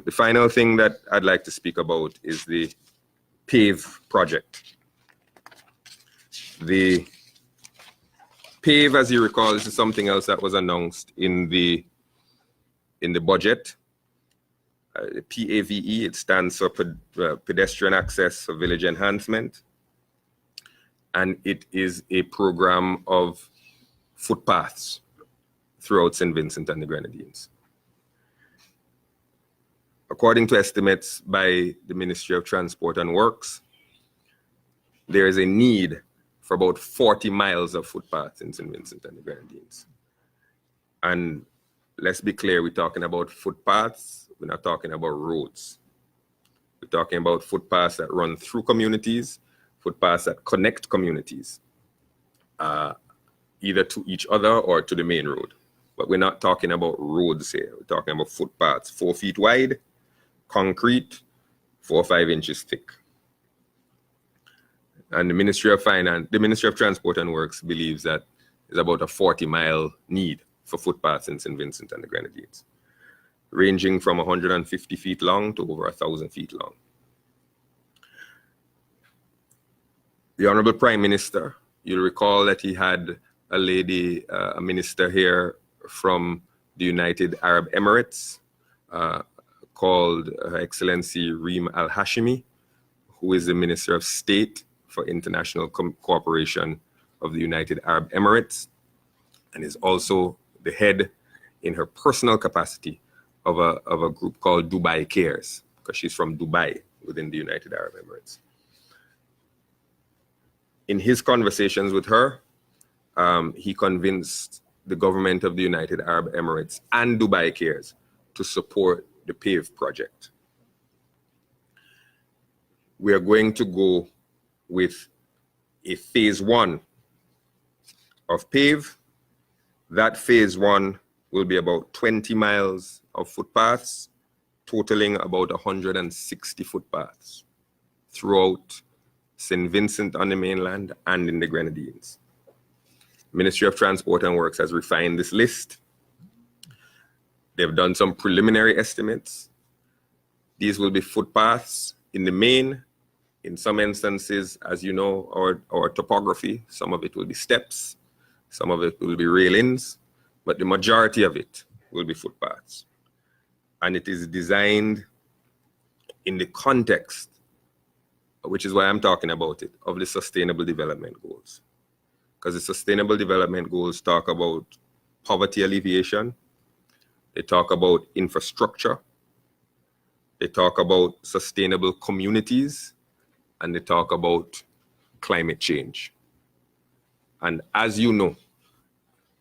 The final thing that I'd like to speak about is the P.A.V.E. project. The P.A.V.E., as you recall, this is something else that was announced in the budget. The P.A.V.E., it stands for Pedestrian Access for Village Enhancement. And it is a program of footpaths throughout St. Vincent and the Grenadines. According to estimates by the Ministry of Transport and Works, there is a need for about 40 miles of footpaths in St. Vincent and the Grenadines. And let's be clear, we're talking about footpaths, we're not talking about roads. We're talking about footpaths that run through communities, footpaths that connect communities, either to each other or to the main road. But we're not talking about roads here. We're talking about footpaths 4 feet wide, concrete, 4 or 5 inches thick. And the Ministry of Transport and Works believes that there's about a 40-mile need for footpaths in St. Vincent and the Grenadines, ranging from 150 feet long to over 1,000 feet long. The Honorable Prime Minister, you'll recall that he had a lady, a minister here from the United Arab Emirates, called Her Excellency Reem Al-Hashimi, who is the Minister of State for International Cooperation of the United Arab Emirates, and is also the head in her personal capacity of a group called Dubai Cares, because she's from Dubai within the United Arab Emirates. In his conversations with her, he convinced the government of the United Arab Emirates and Dubai Cares to support the P.A.V.E. project. We are going to go with a phase 1 of P.A.V.E. That phase 1 will be about 20 miles of footpaths, totaling about 160 footpaths throughout St. Vincent on the mainland and in the Grenadines. Ministry of Transport and Works has refined this list. They've done some preliminary estimates. These will be footpaths in the main. In some instances, as you know, our topography, some of it will be steps, some of it will be railings, but the majority of it will be footpaths. And it is designed in the context, which is why I'm talking about it, of the Sustainable Development Goals. Because the Sustainable Development Goals talk about poverty alleviation, they talk about infrastructure, they talk about sustainable communities, and they talk about climate change. And as you know,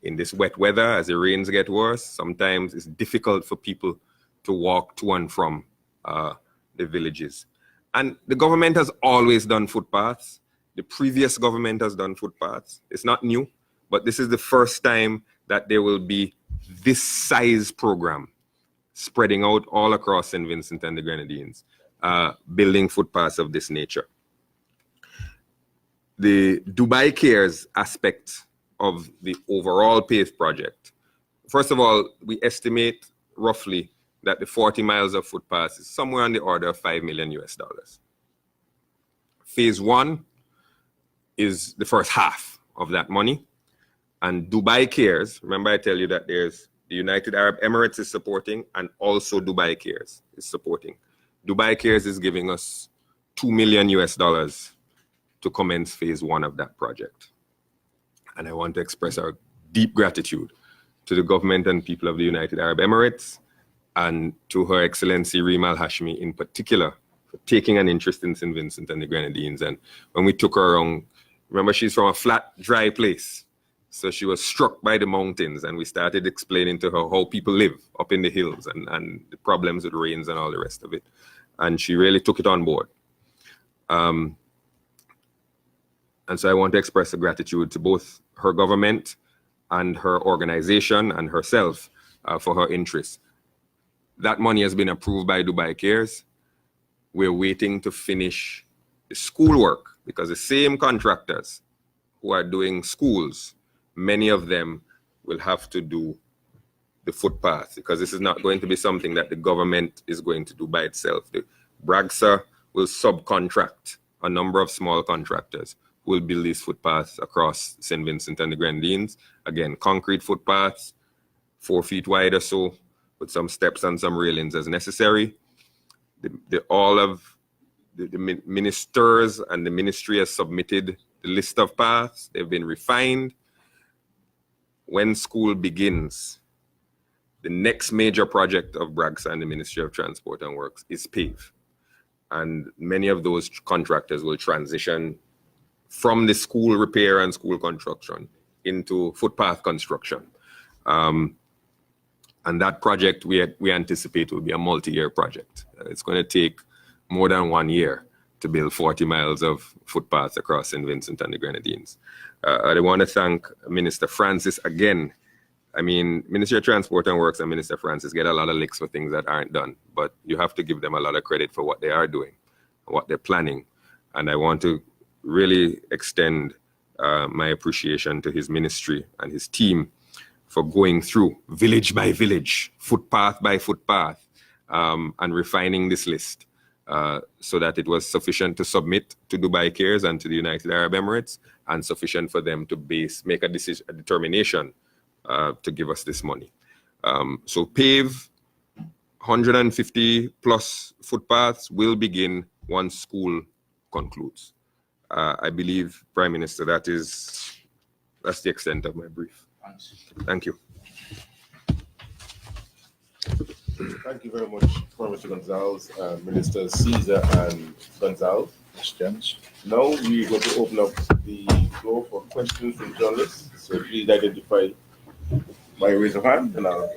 in this wet weather, as the rains get worse, sometimes it's difficult for people to walk to and from the villages. And the government has always done footpaths. The previous government has done footpaths. It's not new, but this is the first time that there will be this size program spreading out all across St. Vincent and the Grenadines, building footpaths of this nature. The Dubai Cares aspect of the overall P.A.V.E. project. First of all, we estimate roughly that the 40 miles of footpaths is somewhere on the order of $5 million US. Phase 1 is the first half of that money. And Dubai Cares, remember I tell you that there's the United Arab Emirates is supporting, and also Dubai Cares is supporting. Dubai Cares is giving us $2 million US to commence phase 1 of that project. And I want to express our deep gratitude to the government and people of the United Arab Emirates, and to Her Excellency Reem Al-Hashimi in particular, for taking an interest in St. Vincent and the Grenadines. And when we took her around, remember she's from a flat, dry place. So she was struck by the mountains, and we started explaining to her how people live up in the hills and the problems with rains and all the rest of it. And she really took it on board. And so I want to express a gratitude to both her government and her organization and herself for her interest. That money has been approved by Dubai Cares. We're waiting to finish the schoolwork, because the same contractors who are doing schools, many of them will have to do the footpath, because this is not going to be something that the government is going to do by itself. The BRAGSA will subcontract a number of small contractors who will build these footpaths across St. Vincent and the Grenadines. Again, concrete footpaths, 4 feet wide or so, with some steps and some railings as necessary. All of the ministers and the ministry has submitted the list of paths. They've been refined. When school begins, the next major project of BRAGSA and the Ministry of Transport and Works is P.A.V.E. And many of those contractors will transition from the school repair and school construction into footpath construction. And that project we anticipate will be a multi-year project. It's going to take more than 1 year to build 40 miles of footpaths across St. Vincent and the Grenadines. I want to thank Minister Francis again. I mean, Ministry of Transport and Works and Minister Francis get a lot of licks for things that aren't done, but you have to give them a lot of credit for what they are doing, what they're planning. And I want to really extend my appreciation to his ministry and his team for going through village by village, footpath by footpath, and refining this list so that it was sufficient to submit to Dubai Cares and to the United Arab Emirates, and sufficient for them to make a determination to give us this money. So P.A.V.E, 150 plus footpaths will begin once school concludes. I believe, Prime Minister, that's the extent of my brief. Thank you. Thank you very much, Prime Minister Gonsalves, Minister Caesar and Gonsalves. Questions? Now we're going to open up the floor for questions from journalists. So please identify by raise of hand, and I'll